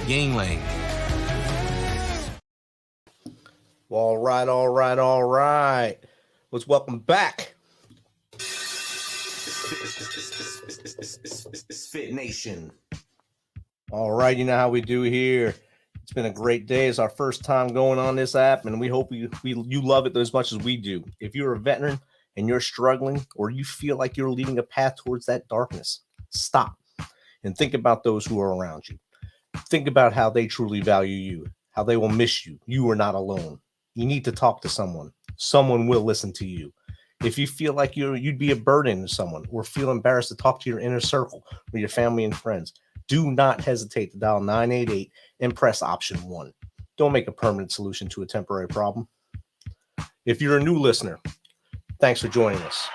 Yingling. Well, all right. Let's welcome back MisFitNation. All right, you know how we do here. It's been a great day. It's our first time going on this app, and we hope you love it as much as we do. If you're a veteran and you're struggling, or you feel like you're leading a path towards that darkness, stop and think about those who are around you. Think about how they truly value you, how they will miss you. You are not alone. You need to talk to someone. Someone will listen to you. If you feel like you'd be a burden to someone, or feel embarrassed to talk to your inner circle or your family and friends, do not hesitate to dial 988 and press option 1. Don't make a permanent solution to a temporary problem. If you're a new listener, thanks for joining us.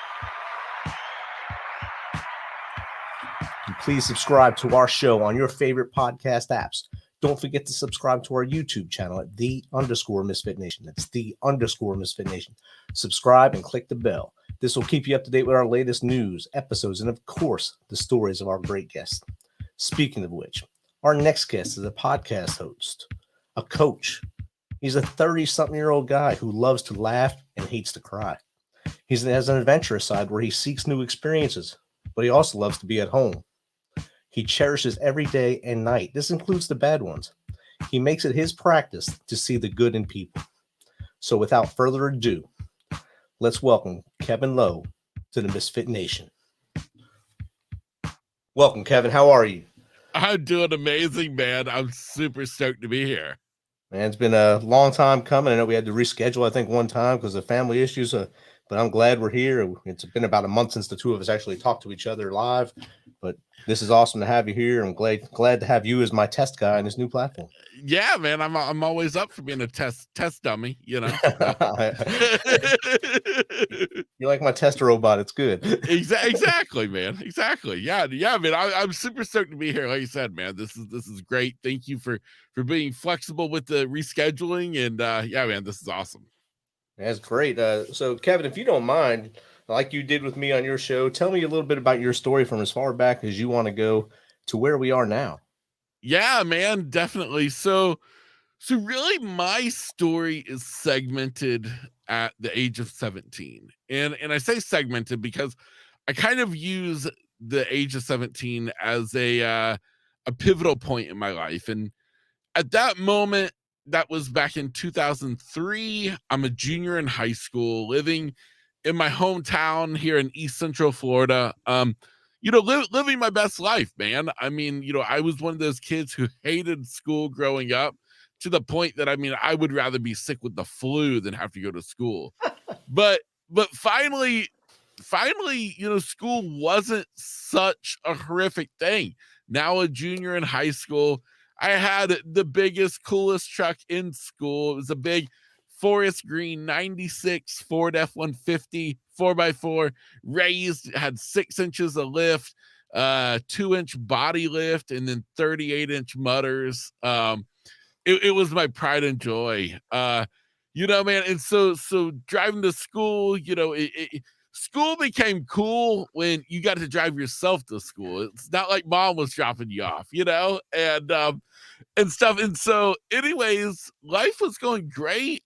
And please subscribe to our show on your favorite podcast apps. Don't forget to subscribe to our YouTube channel at _MisFitNation. That's _MisFitNation. Subscribe and click the bell. This will keep you up to date with our latest news, episodes, and of course, the stories of our great guests. Speaking of which, our next guest is a podcast host, a coach. He's a 30-something-year-old guy who loves to laugh and hates to cry. He has an adventurous side where he seeks new experiences, but he also loves to be at home. He cherishes every day and night. This includes the bad ones. He makes it his practice to see the good in people. So without further ado, let's welcome Kevin Lowe to the MisFitNation. Welcome, Kevin. How are you? I'm doing amazing, man. I'm super stoked to be here. Man, it's been a long time coming. I know we had to reschedule, I think, one time because of family issues, but I'm glad we're here. It's been about a month since the two of us actually talked to each other live, but this is awesome to have you here. I'm glad to have you as my test guy on this new platform. Yeah, man, I'm always up for being a test dummy, you know. You're like my test robot. It's good. Exactly, man. Exactly. Yeah, man. I'm super stoked to be here. Like you said, man, this is great. Thank you for being flexible with the rescheduling, and yeah, man, this is awesome. That's great. So, Kevin, if you don't mind, like you did with me on your show, tell me a little bit about your story from as far back as you want to go to where we are now. Yeah, man, definitely. So really my story is segmented at the age of 17. And I say segmented because I kind of use the age of 17 as a pivotal point in my life. And at that moment, that was back in 2003. I'm a junior in high school, living in my hometown here in East Central Florida. Living my best life, man. I mean, I was one of those kids who hated school growing up, to the point that, I mean, I would rather be sick with the flu than have to go to school. But finally, school wasn't such a horrific thing. Now a junior in high school, I had the biggest, coolest truck in school. It was a big forest green 96 Ford F-150 4x4, raised, had 6 inches of lift, 2-inch body lift, and then 38-inch mutters. It was my pride and joy, man. And so driving to school, school became cool when you got to drive yourself to school. It's not like mom was dropping you off, and stuff. And so anyways, life was going great.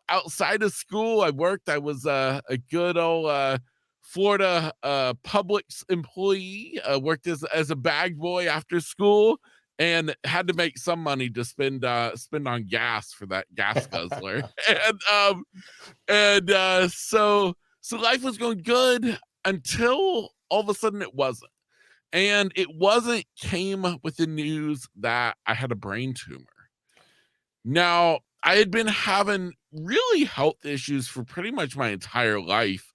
Outside of school, I worked. I was a good old Florida Publix employee. Worked as a bag boy after school, and had to make some money to spend on gas for that gas guzzler. So life was going good until all of a sudden it wasn't. And it came with the news that I had a brain tumor. Now, I had been having really health issues for pretty much my entire life,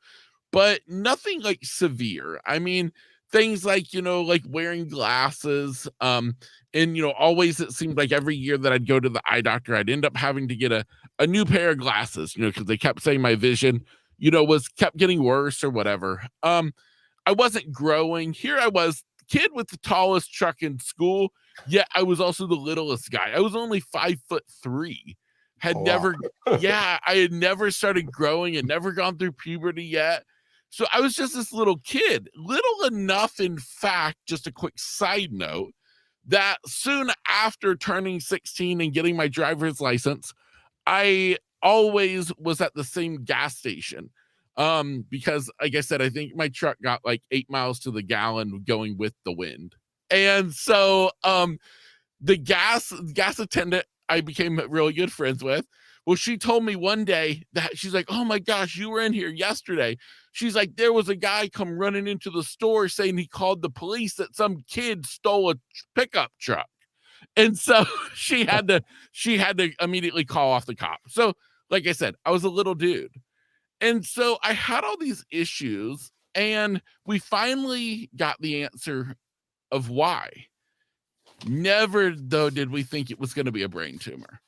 but nothing like severe. I mean, things like, like wearing glasses, and, always it seemed like every year that I'd go to the eye doctor, I'd end up having to get a new pair of glasses, because they kept saying my vision, kept getting worse or whatever. I wasn't growing. Here I was, kid with the tallest truck in school, yet I was also the littlest guy. I was only 5'3". I had never started growing and never gone through puberty yet. So I was just this little kid, little enough, in fact, just a quick side note, that soon after turning 16 and getting my driver's license, I always was at the same gas station. Because like I said, I think my truck got like 8 miles to the gallon going with the wind. And so the gas attendant I became really good friends with. Well, she told me one day that she's like, oh my gosh, you were in here yesterday. She's like, there was a guy come running into the store saying he called the police that some kid stole a pickup truck. And so she had to immediately call off the cop. So like I said, I was a little dude. And so I had all these issues, and we finally got the answer of why. Never, though, did we think it was going to be a brain tumor,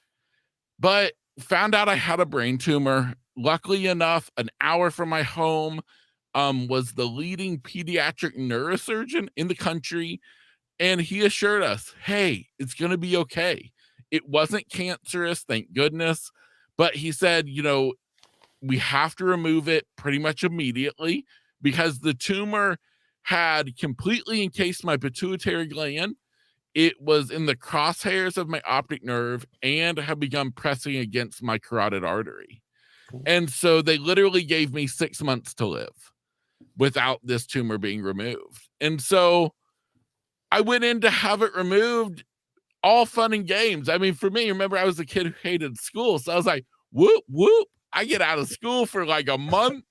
but found out I had a brain tumor. Luckily enough, an hour from my home was the leading pediatric neurosurgeon in the country. And he assured us, hey, it's going to be okay. It wasn't cancerous, thank goodness. But he said, we have to remove it pretty much immediately because the tumor had completely encased my pituitary gland. It was in the crosshairs of my optic nerve and had begun pressing against my carotid artery. And so they literally gave me 6 months to live without this tumor being removed. And so I went in to have it removed, all fun and games. I mean, for me, remember, I was a kid who hated school. So I was like, whoop, whoop. I get out of school for like a month,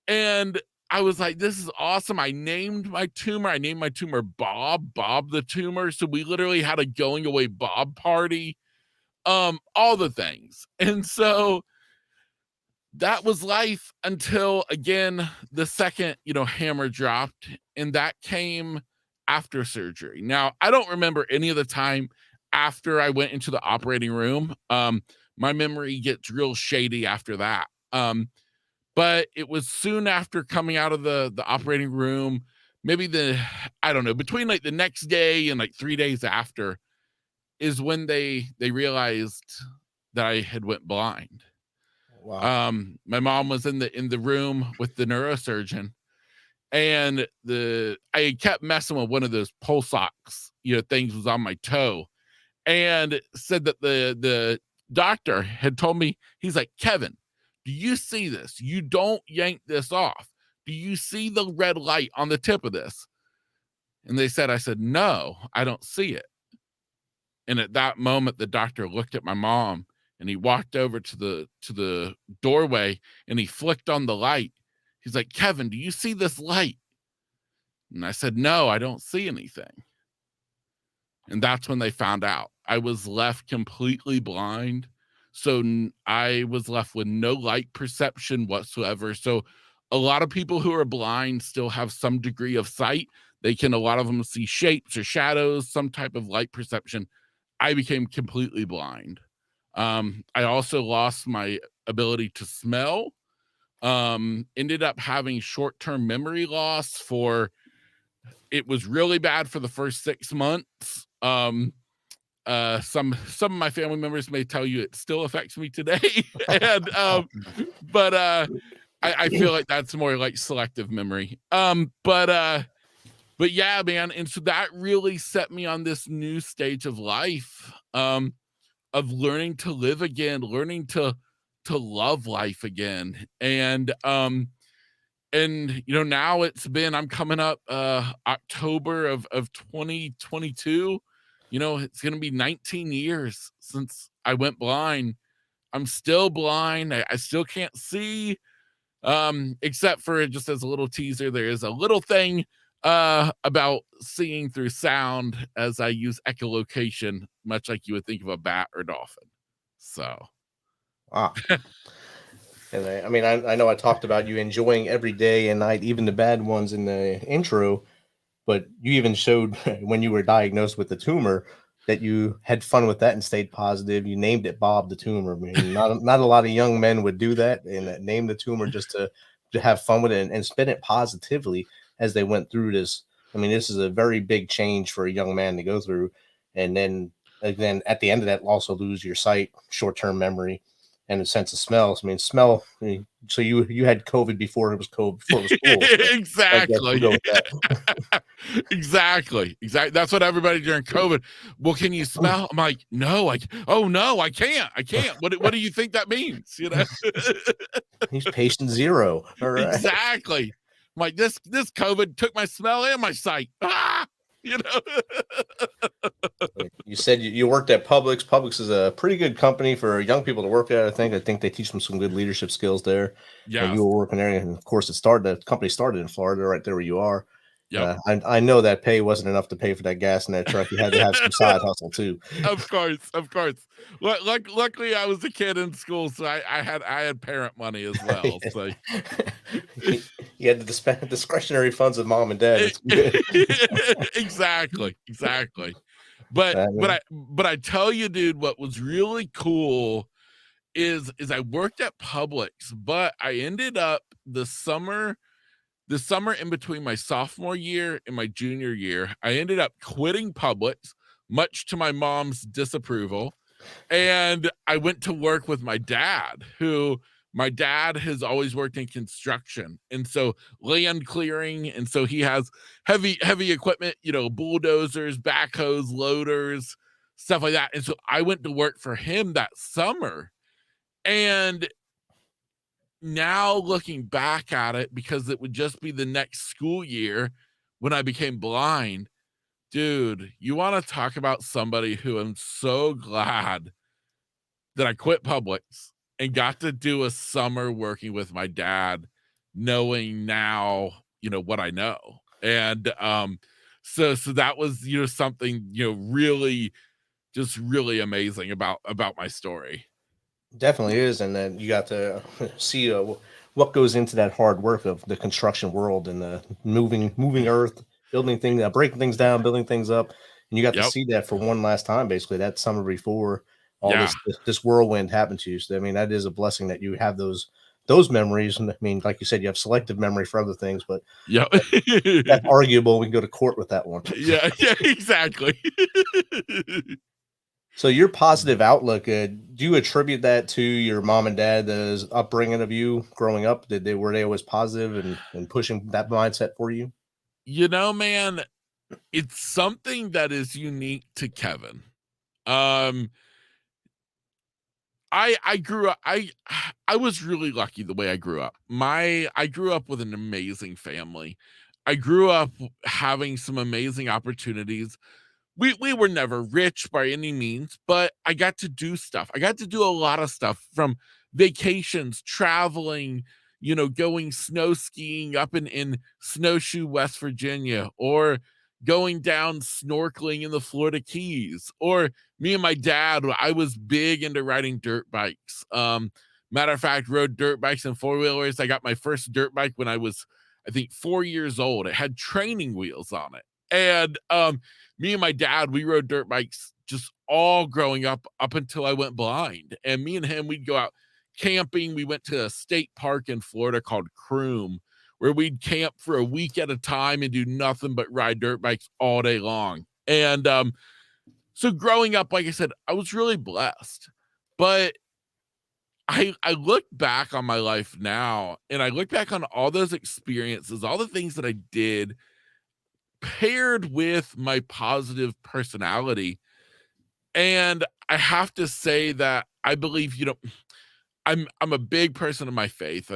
and I was like, this is awesome. I named my tumor Bob the tumor. So we literally had a going away Bob party, all the things. And so that was life until, again, the second, hammer dropped, and that came after surgery. Now, I don't remember any of the time after I went into the operating room. My memory gets real shady after that. But it was soon after coming out of the operating room, maybe between like the next day and like 3 days after is when they realized that I had went blind. Wow. My mom was in the room with the neurosurgeon, and I kept messing with one of those pulse ox, things was on my toe, and said that the doctor had told me, he's like, Kevin, do you see this? You don't yank this off. Do you see the red light on the tip of this? And I said, no, I don't see it. And at that moment, the doctor looked at my mom, and he walked over to the doorway, and he flicked on the light. He's like, Kevin, do you see this light? And I said, no, I don't see anything. And that's when they found out. I was left completely blind. So I was left with no light perception whatsoever. So a lot of people who are blind still have some degree of sight. A lot of them see shapes or shadows, some type of light perception. I became completely blind. I also lost my ability to smell. Ended up having short-term memory loss it was really bad for the first 6 months. Some of my family members may tell you it still affects me today. And but I feel like that's more like selective memory. But yeah, man. And so that really set me on this new stage of life, of learning to live again, learning to love life again. And now I'm coming up October of 2022. It's going to be 19 years since I went blind. I'm still blind. I still can't see, except for, just as a little teaser, there is a little thing about seeing through sound as I use echolocation, much like you would think of a bat or dolphin. So, wow. And I know I talked about you enjoying every day and night, even the bad ones in the intro, but you even showed when you were diagnosed with the tumor that you had fun with that and stayed positive. You named it Bob the tumor. I mean, not a lot of young men would do that and name the tumor just to have fun with it and spin it positively as they went through this. I mean, this is a very big change for a young man to go through. And then again, at the end of that, also lose your sight, short-term memory. and a sense of smells. I mean, smell. I mean, so you had COVID before it was COVID, before it was cool. So I guess we'll Exactly. go with that. Exactly. That's what everybody during COVID. Well, can you smell? I'm like, no, oh no, I can't. I can't. What do you think that means? You know? He's patient zero. All right. Exactly. I'm like, this COVID took my smell and my sight. Ah, you know. You said you worked at Publix. Publix is a pretty good company for young people to work at. I think they teach them some good leadership skills there. And Yes. you were working there, and of course, the company started in Florida, right there where you are. Yep. I know that pay wasn't enough to pay for that gas in that truck. You had to have some side hustle too. Of course, of course. Luckily, I was a kid in school, so I had parent money as well. So You had the discretionary funds of mom and dad. It's good. exactly, exactly. But I tell you, dude, what was really cool is I worked at Publix, but I ended up the summer in between my sophomore year and my junior year, I ended up quitting Publix, much to my mom's disapproval. And I went to work with my dad, who my dad has always worked in construction. And so land clearing. And so he has heavy equipment, you know, bulldozers, backhoes, loaders, stuff like that. And so I went to work for him that summer. And now looking back at it, because it would just be the next school year when I became blind, dude, you want to talk about somebody who I'm so glad that I quit Publix and got to do a summer working with my dad, knowing now, you know, what I know. And so that was, you know, something, you know, really just really amazing about my story. Definitely is, and then you got to see what goes into that hard work of the construction world and the moving earth, building things, breaking things down, building things up, and you got to Yep. see that for one last time, basically that summer before all Yeah. this whirlwind happened to you. So I mean, that is a blessing that you have those memories, and I mean, like you said, you have selective memory for other things, but Yep. that's arguable. We can go to court with that one. Yeah, exactly. So your positive outlook, do you attribute that to your mom and dad's upbringing of you growing up? Were they always positive and pushing that mindset for you? You know, man, it's something that is unique to Kevin. Um, I grew up I was really lucky the way I grew up. I grew up with an amazing family. I grew up having some amazing opportunities. We were never rich by any means, but I got to do stuff. I got to do a lot of stuff, from vacations, traveling, you know, going snow skiing up in Snowshoe, West Virginia, or going down snorkeling in the Florida Keys, or me and my dad, I was big into riding dirt bikes. Matter of fact, rode dirt bikes and four-wheelers. I got my first dirt bike when I was, I think, 4 years old. It had training wheels on it. And me and my dad, we rode dirt bikes just all growing up until I went blind. And me and him, we'd go out camping. We went to a state park in Florida called Croom, where we'd camp for a week at a time and do nothing but ride dirt bikes all day long. And so growing up, like I said, I was really blessed. But I look back on my life now, and I look back on all those experiences, all the things that I did, paired with my positive personality. And I have to say that I believe, you know, I'm a big person of my faith.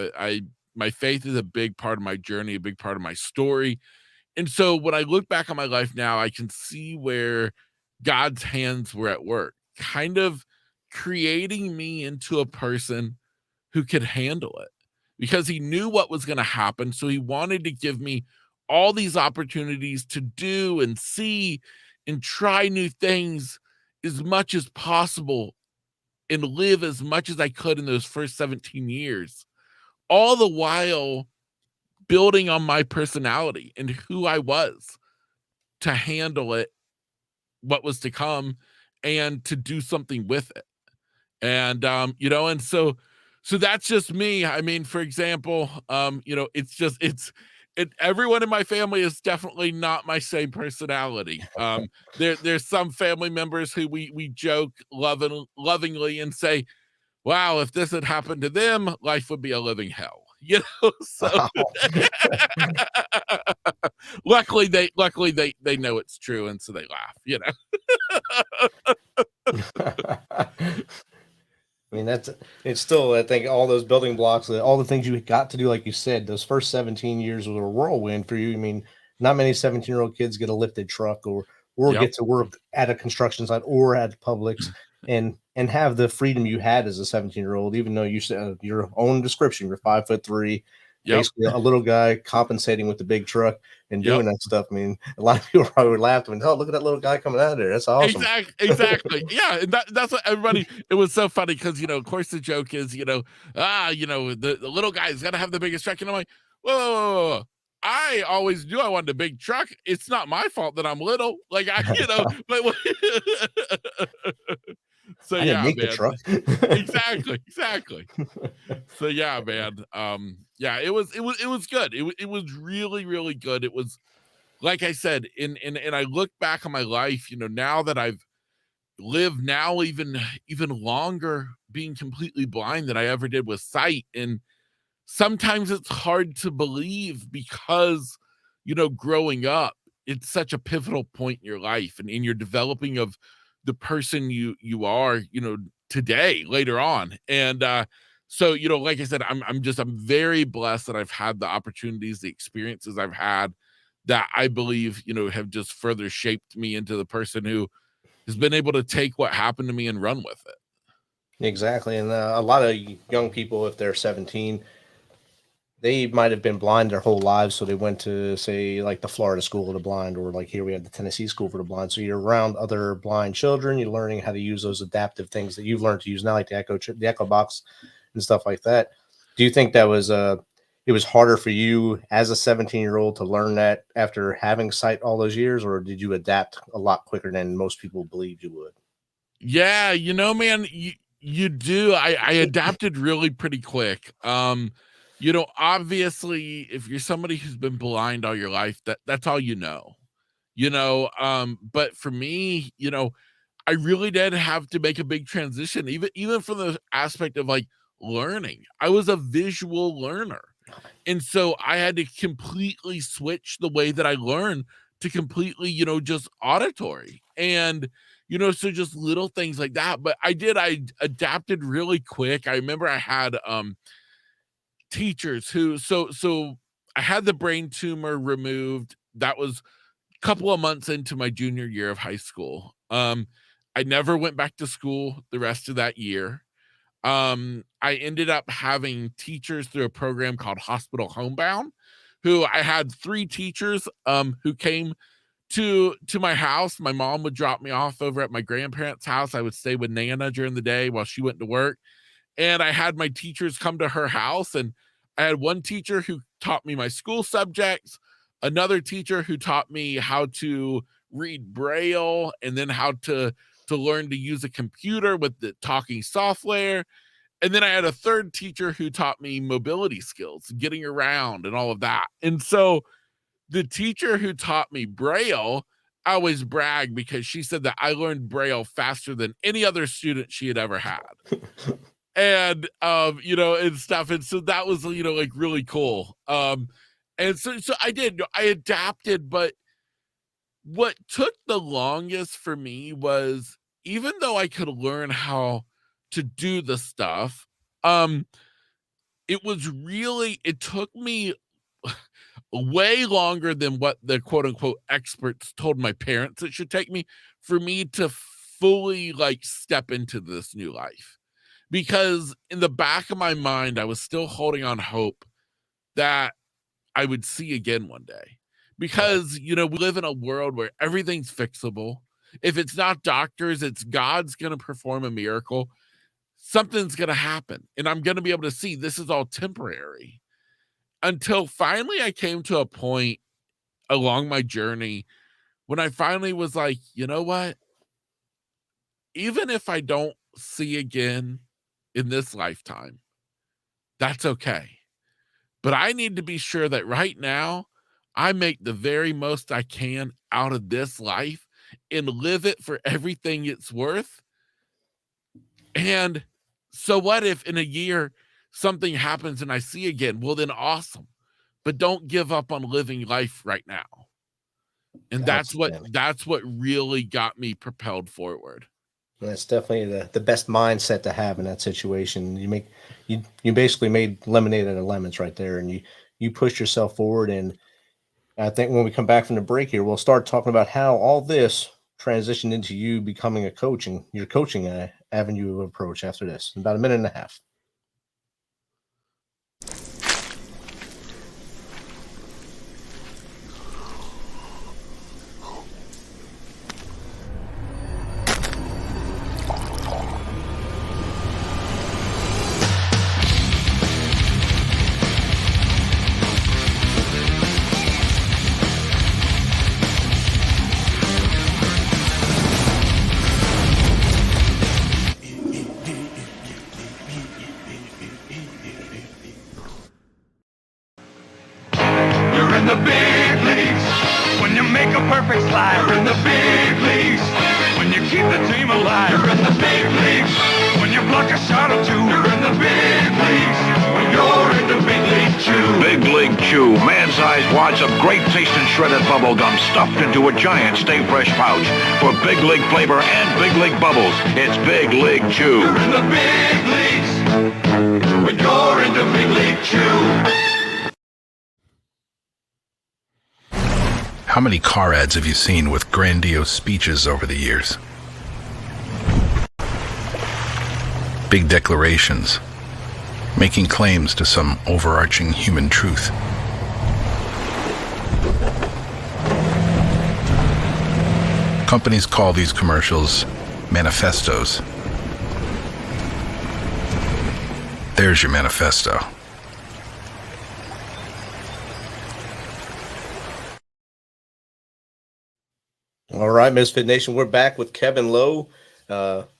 My faith is a big part of my journey, a big part of my story. And so when I look back on my life now, I can see where God's hands were at work, kind of creating me into a person who could handle it, because he knew what was going to happen. So he wanted to give me all these opportunities to do and see and try new things as much as possible and live as much as I could in those first 17 years, all the while building on my personality and who I was to handle it, what was to come, and to do something with it. And you know, and so that's just me. I mean, for example, you know, everyone in my family is definitely not my same personality. There's some family members who we joke lovingly and say, wow, if this had happened to them, life would be a living hell, you know? So luckily they know it's true, and so they laugh, you know. I mean, it's still, I think all those building blocks, all the things you got to do, like you said, those first 17 years were a whirlwind for you. I mean, not many 17-year-old kids get a lifted truck or Yep. get to work at a construction site or at Publix and have the freedom you had as a 17-year-old, even though you said your own description, you're 5'3", Yep. basically a little guy compensating with the big truck and Yep. doing that stuff. I mean, a lot of people probably laughed and, oh, look at that little guy coming out of there. That's awesome. Exactly. Yeah, and that's what everybody. It was so funny because of course, the joke is the little guy's got to have the biggest truck, and I'm like, whoa, whoa, whoa, whoa. I always knew I wanted a big truck. It's not my fault that I'm little. Like but so I didn't yeah, make the man. truck. Exactly. So yeah, man. Yeah, it was good. It was really, really good. It was, like I said, and I look back on my life, now that I've lived now even longer being completely blind than I ever did with sight. And sometimes it's hard to believe because, growing up, it's such a pivotal point in your life and in your developing of the person you are, today, later on. And so, like I said, I'm very blessed that I've had the opportunities, the experiences I've had that I believe, have just further shaped me into the person who has been able to take what happened to me and run with it. Exactly. And a lot of young people, if they're 17, they might have been blind their whole lives. So they went to, say, like the Florida School of the Blind, or like here we have the Tennessee School for the Blind. So you're around other blind children. You're learning how to use those adaptive things that you've learned to use now, like the Echo Box and stuff like that. Do you think that was it was harder for you as a 17-year-old to learn that after having sight all those years, or did you adapt a lot quicker than most people believed you would? Yeah, man, you do. I adapted really pretty quick. Obviously, if you're somebody who's been blind all your life, that's all you know. But for me, I really did have to make a big transition, even from the aspect of like learning. I was a visual learner. And so I had to completely switch the way that I learn to completely, just auditory. And, so just little things like that. But I adapted really quick. I remember I had teachers who so I had the brain tumor removed. That was a couple of months into my junior year of high school. I never went back to school the rest of that year. I ended up having teachers through a program called Hospital Homebound, who I had 3 teachers who came to my house. My mom would drop me off over at my grandparents' house. I would stay with Nana during the day while she went to work. And I had my teachers come to her house, and I had one teacher who taught me my school subjects, another teacher who taught me how to read Braille, and then how to learn to use a computer with the talking software. And then I had a third teacher who taught me mobility skills, getting around and all of that. And so the teacher who taught me Braille, I always brag because she said that I learned Braille faster than any other student she had ever had. And and stuff. And so that was, like really cool. And so I adapted, but what took the longest for me was, even though I could learn how to do the stuff, um, it took me way longer than what the quote unquote experts told my parents it should take me for me to fully like step into this new life. Because in the back of my mind, I was still holding on hope that I would see again one day. Because, we live in a world where everything's fixable. If it's not doctors, it's God's going to perform a miracle. Something's going to happen. And I'm going to be able to see this is all temporary. Until finally I came to a point along my journey when I finally was like, you know what? Even if I don't see again in this lifetime, that's okay. But I need to be sure that right now I make the very most I can out of this life and live it for everything it's worth. And So what if in a year something happens and I see again? Well, then awesome. But don't give up on living life right now. And that's what really got me propelled forward. That's definitely the best mindset to have in that situation. You basically made lemonade out of lemons right there, and you pushed yourself forward. And I think when we come back from the break here, we'll start talking about how all this transitioned into you becoming your coaching avenue of approach after this. In about a minute and a half. You're in the big leagues when you make a perfect slide. You're in the big leagues when you keep the team alive. You're in the big leagues when you block a shot or two. You're in the big leagues when you're in the big league chew. Big League Chew, man-sized wads of great tasting shredded bubble gum stuffed into a giant Stay Fresh pouch. For big league flavor and big league bubbles, it's Big League Chew. You're in the big leagues when you're in the big league chew. How many car ads have you seen with grandiose speeches over the years? Big declarations, making claims to some overarching human truth. Companies call these commercials manifestos. There's your manifesto. All right, Misfit Nation, we're back with Kevin Lowe,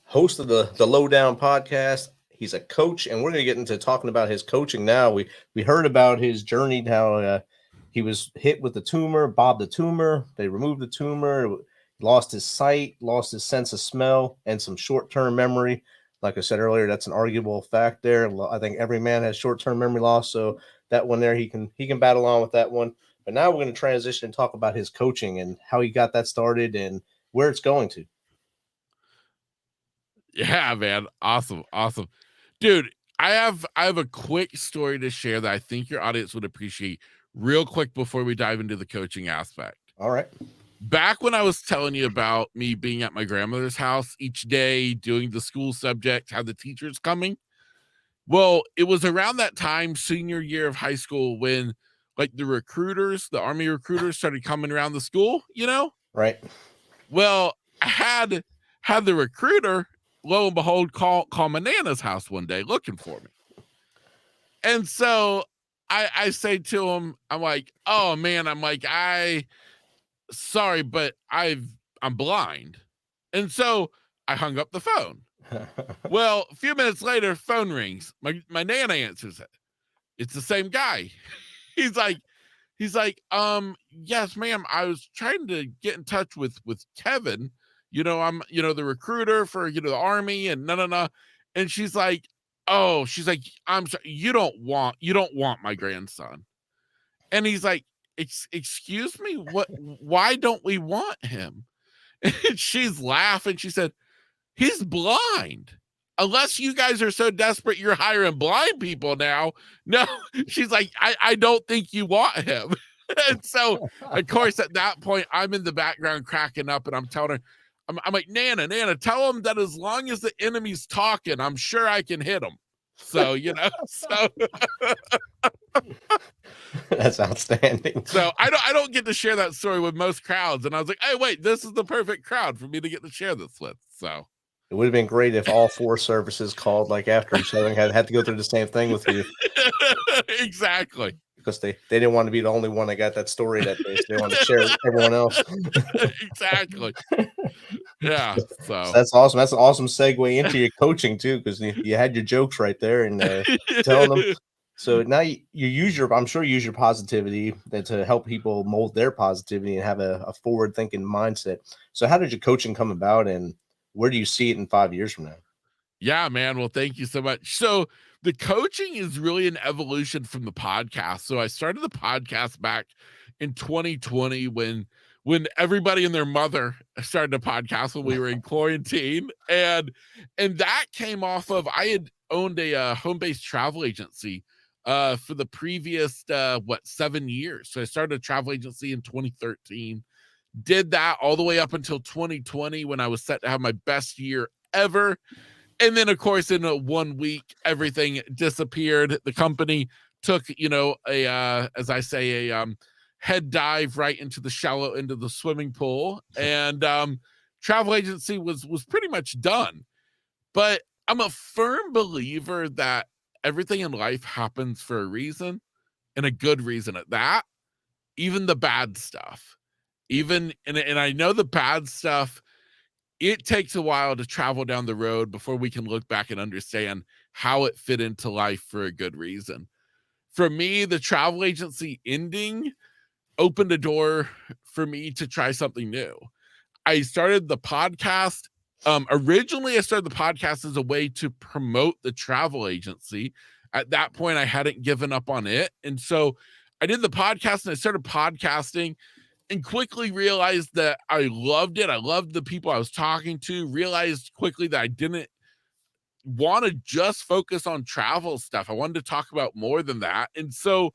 host of the Lowdown podcast. He's a coach, and we're going to get into talking about his coaching now. We heard about his journey, how he was hit with the tumor, bobbed the tumor. They removed the tumor, lost his sight, lost his sense of smell, and some short-term memory. Like I said earlier, that's an arguable fact there. I think every man has short-term memory loss, so that one there, he can battle on with that one. But now we're going to transition and talk about his coaching and how he got that started and where it's going to. Yeah, man. Awesome. Dude, I have a quick story to share that I think your audience would appreciate real quick before we dive into the coaching aspect. All right. Back when I was telling you about me being at my grandmother's house each day, doing the school subject, how the teacher's coming. Well, it was around that time, senior year of high school, when like the Army recruiters started coming around the school, Right. Well, I had the recruiter, lo and behold, call my Nana's house one day looking for me. And so I say to him, I'm like, oh man, sorry, but I'm blind. And so I hung up the phone. Well, a few minutes later, phone rings. My Nana answers it. It's the same guy. He's like, yes, ma'am. I was trying to get in touch with Kevin. I'm, the recruiter for, the Army and no. And she's like, I'm sorry. You don't want my grandson. And he's like, excuse me, why don't we want him? And she's laughing. She said, he's blind. Unless you guys are so desperate you're hiring blind people now. No, she's like, I don't think you want him. And so, of course, at that point, I'm in the background cracking up and I'm telling her, I'm like, Nana, tell him that as long as the enemy's talking, I'm sure I can hit him. So, so that's outstanding. So I don't get to share that story with most crowds. And I was like, hey, wait, this is the perfect crowd for me to get to share this with. So it would have been great if all four services called like after each other and had to go through the same thing with you. Exactly. Because they didn't want to be the only one that got that story that day. So they wanted to share with everyone else. Exactly. Yeah. So that's awesome. That's an awesome segue into your coaching too, because you had your jokes right there and telling them. So now you use I'm sure you use your positivity to help people mold their positivity and have a forward thinking mindset. So how did your coaching come about and where do you see it in 5 years from now? Yeah, man. Well, thank you so much. So the coaching is really an evolution from the podcast. So I started the podcast back in 2020 when everybody and their mother started a podcast when we were in quarantine. And that came off of I had owned a home-based travel agency for the previous 7 years. So I started a travel agency in 2013. Did that all the way up until 2020 when I was set to have my best year ever. And then, of course, in 1 week, everything disappeared. The company took, as I say, a head dive right into the shallow end of the swimming pool, and travel agency was pretty much done. But I'm a firm believer that everything in life happens for a reason, and a good reason at that. Even the bad stuff, and I know the bad stuff, it takes a while to travel down the road before we can look back and understand how it fit into life for a good reason. For me, the travel agency ending opened a door for me to try something new. I started the podcast. Originally, I started the podcast as a way to promote the travel agency. At that point, I hadn't given up on it. And so I did the podcast and I started podcasting and quickly realized that I loved it. I loved the people I was talking to, realized quickly that I didn't want to just focus on travel stuff. I wanted to talk about more than that. And so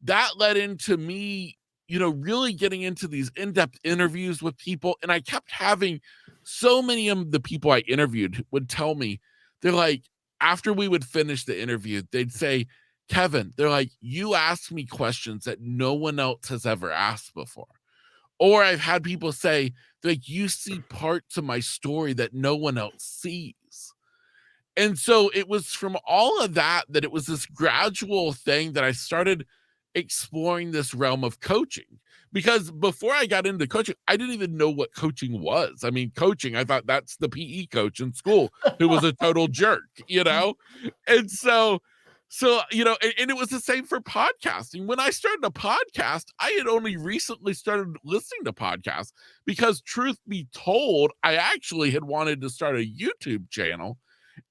that led into me, really getting into these in-depth interviews with people. And I kept having so many of the people I interviewed would tell me, they're like, after we would finish the interview, they'd say, Kevin, they're like, you asked me questions that no one else has ever asked before. Or I've had people say, like, you see parts of my story that no one else sees. And so it was from all of that it was this gradual thing that I started exploring this realm of coaching. Because before I got into coaching, I didn't even know what coaching was. I mean, coaching, I thought that's the PE coach in school who was a total jerk, And so, and it was the same for podcasting. When I started a podcast, I had only recently started listening to podcasts because, truth be told, I actually had wanted to start a YouTube channel.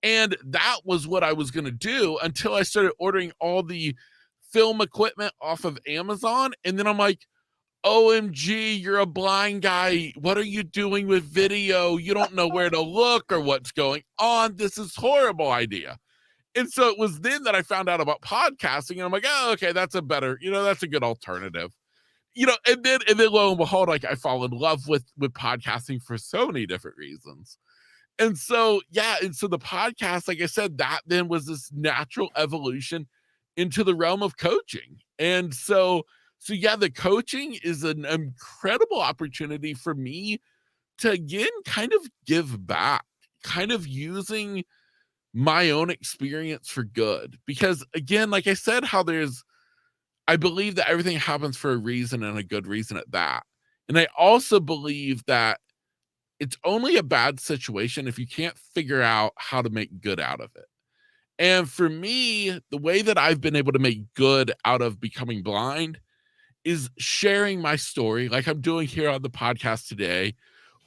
And that was what I was going to do until I started ordering all the film equipment off of Amazon. And then I'm like, OMG, you're a blind guy. What are you doing with video? You don't know where to look or what's going on. This is a horrible idea. And so it was then that I found out about podcasting, and I'm like, oh, okay, that's that's a good alternative. And then lo and behold, like, I fall in love with podcasting for so many different reasons. And so, the podcast, like I said, that then was this natural evolution into the realm of coaching. And so the coaching is an incredible opportunity for me to, again, kind of give back, kind of using my own experience for good. Because, again, like I said, I believe that everything happens for a reason, and a good reason at that. And I also believe that it's only a bad situation if you can't figure out how to make good out of it. And for me, the way that I've been able to make good out of becoming blind is sharing my story, like I'm doing here on the podcast today,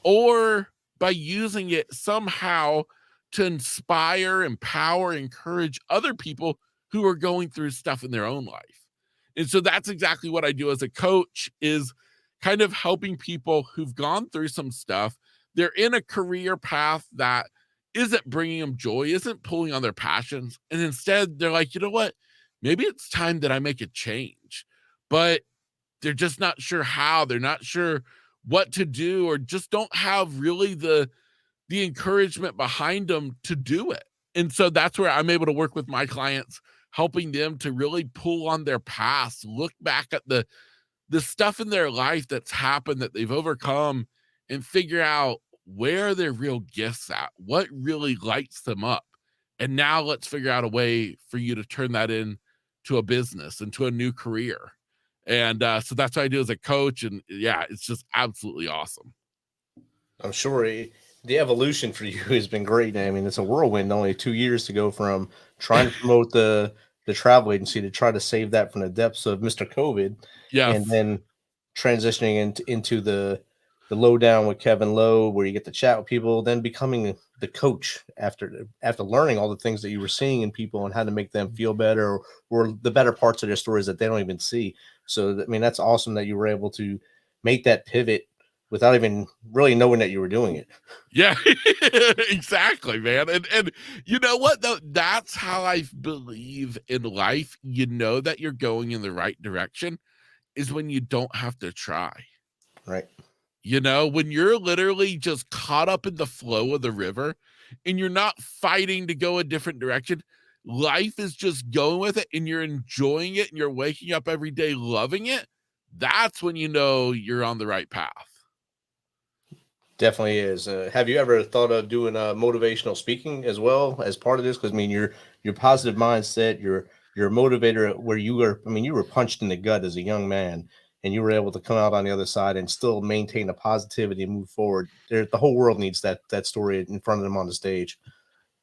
or by using it somehow to inspire, empower, encourage other people who are going through stuff in their own life. And so that's exactly what I do as a coach, is kind of helping people who've gone through some stuff. They're in a career path that isn't bringing them joy, isn't pulling on their passions. And instead they're like, you know what? Maybe it's time that I make a change, but they're just not sure how. They're not sure what to do, or just don't have really the encouragement behind them to do it. And so that's where I'm able to work with my clients, helping them to really pull on their past, look back at the stuff in their life that's happened that they've overcome, and figure out where are their real gifts at, what really lights them up. And now let's figure out a way for you to turn that into a business, into a new career. And so that's what I do as a coach. And it's just absolutely awesome. I'm sure the evolution for you has been great. I mean, it's a whirlwind, only 2 years to go from trying to promote the travel agency to try to save that from the depths of Mr. COVID. Yes. And then transitioning into the the Lowdown with Kevin Lowe, where you get to chat with people, then becoming the coach after learning all the things that you were seeing in people and how to make them feel better, or the better parts of their stories that they don't even see. So, I mean, that's awesome that you were able to make that pivot without even really knowing that you were doing it. Yeah, exactly, man. And you know what, though? That's how I believe in life. You know that you're going in the right direction is when you don't have to try. Right. You know, when you're literally just caught up in the flow of the river and you're not fighting to go a different direction, life is just going with it and you're enjoying it and you're waking up every day loving it. That's when you know you're on the right path. Definitely is. Have you ever thought of doing motivational speaking as well as part of this? Because I mean, your positive mindset, your motivator, where you were. I mean, you were punched in the gut as a young man, and you were able to come out on the other side and still maintain a positivity and move forward. The whole world needs that story in front of them on the stage.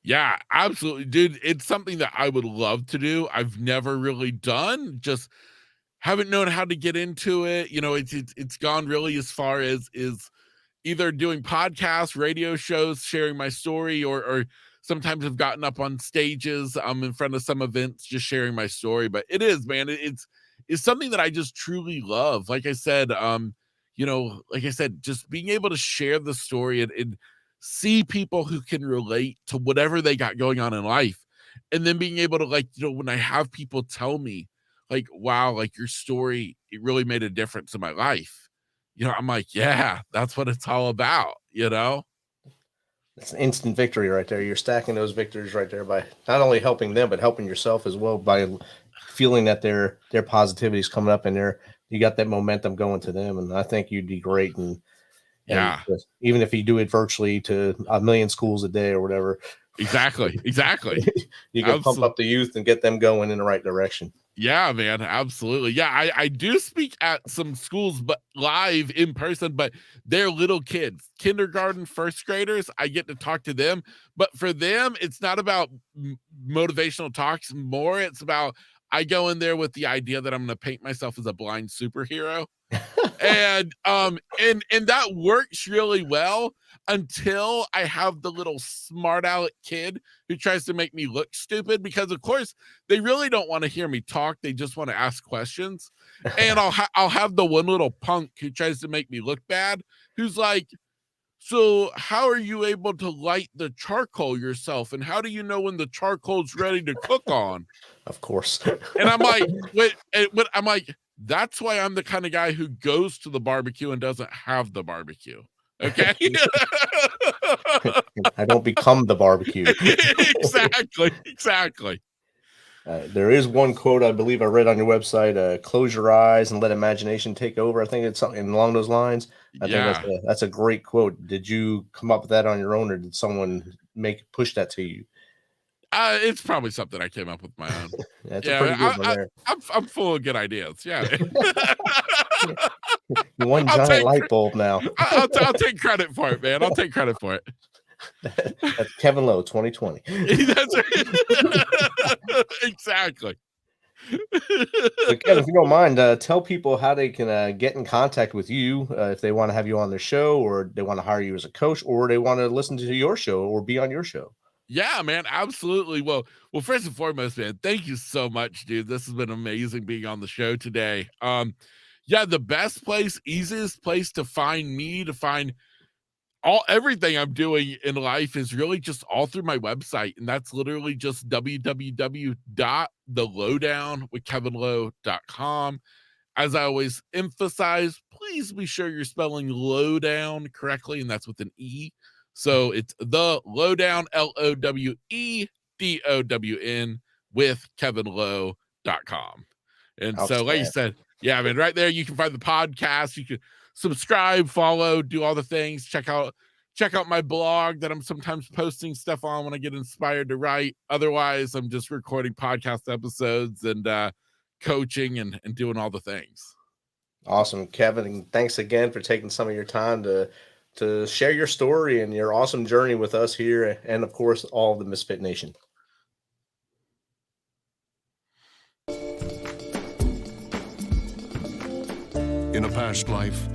Yeah, absolutely, dude. It's something that I would love to do. I've never really done. Just haven't known how to get into it. You know, it's gone really as far as is either doing podcasts, radio shows, sharing my story, or sometimes I've gotten up on stages in front of some events just sharing my story. But it is, man, it's something that I just truly love. Like I said, you know, like I said, just being able to share the story and see people who can relate to whatever they got going on in life. And then being able to, like, you know, when I have people tell me, like, wow, like your story, it really made a difference in my life. You know, I'm like, yeah, that's what it's all about, you know? It's an instant victory right there. You're stacking those victories right there by not only helping them, but helping yourself as well by feeling that their positivity is coming up and you got that momentum going to them. And I think you'd be great. And Yeah, even if you do it virtually to a million schools a day or whatever, exactly. you can pump up the youth and get them going in the right direction. Yeah, man, absolutely. Yeah, I do speak at some schools, but live in person, but they're little kids, kindergarten, first graders. I get to talk to them, but for them, it's not about motivational talks. More, it's about I go in there with the idea that I'm going to paint myself as a blind superhero, and that works really well until I have the little smart aleck kid who tries to make me look stupid, because of course they really don't want to hear me talk, they just want to ask questions. And I'll have the one little punk who tries to make me look bad, who's like, so how are you able to light the charcoal yourself, and how do you know when the charcoal's ready to cook on? Of course. And I'm like, I'm like, that's why I'm the kind of guy who goes to the barbecue and doesn't have the barbecue. Okay. I don't become the barbecue. Exactly. There is one quote I believe I read on your website: "Close your eyes and let imagination take over." I think it's something along those lines. I think that's a great quote. Did you come up with that on your own, or did someone push that to you? It's probably something I came up with my own. That's a pretty good one there. I'm full of good ideas. Yeah. One giant light bulb now. I'll take credit for it, man. I'll take credit for it. That's Kevin Lowe 2020. That's right. Exactly. So Kevin, if you don't mind, tell people how they can get in contact with you if they want to have you on their show, or they want to hire you as a coach, or they want to listen to your show or be on your show. Yeah, man, absolutely. Well, first and foremost, man, thank you so much, dude. This has been amazing being on the show today. Yeah, the best place, easiest place to find me, to find everything I'm doing in life is really just all through my website. And that's literally just www.thelowdownwithkevinlowe.com. As I always emphasize, please be sure you're spelling lowdown correctly, and that's with an E. So it's the lowdown, LOWEDOWN with kevinlowe.com. And so, like you said, yeah, I mean, right there, you can find the podcast. You can subscribe, follow, do all the things. Check out my blog that I'm sometimes posting stuff on when I get inspired to write. Otherwise, I'm just recording podcast episodes and coaching and doing all the things. Awesome, Kevin. And thanks again for taking some of your time to share your story and your awesome journey with us here, and of course, all of the Misfit Nation. In a past life,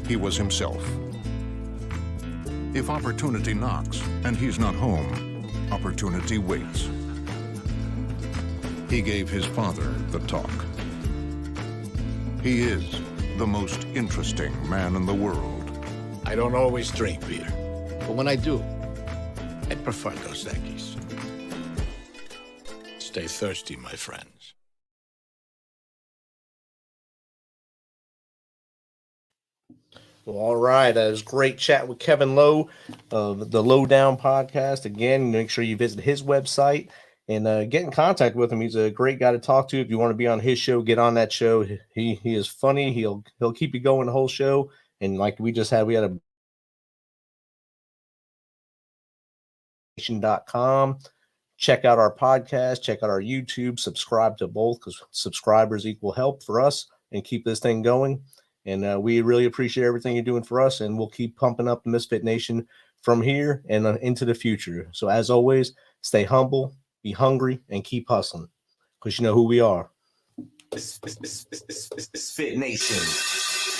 he was himself, If opportunity knocks and he's not home, opportunity waits. He gave his father the talk. He is the most interesting man in the world. I don't always drink beer, but when I do, I prefer Dos Equis. Stay thirsty, my friends. Well, all right. That was great chat with Kevin Lowe of the Lowdown Podcast. Again, make sure you visit his website and get in contact with him. He's a great guy to talk to. If you want to be on his show, get on that show. He is funny. He'll keep you going the whole show. And like we had a .com. Check out our podcast, check out our YouTube, subscribe to both because subscribers equal help for us and keep this thing going. And we really appreciate everything you're doing for us, and we'll keep pumping up the Misfit Nation from here and into the future. So as always, stay humble, be hungry, and keep hustling because you know who we are. Misfit Nation.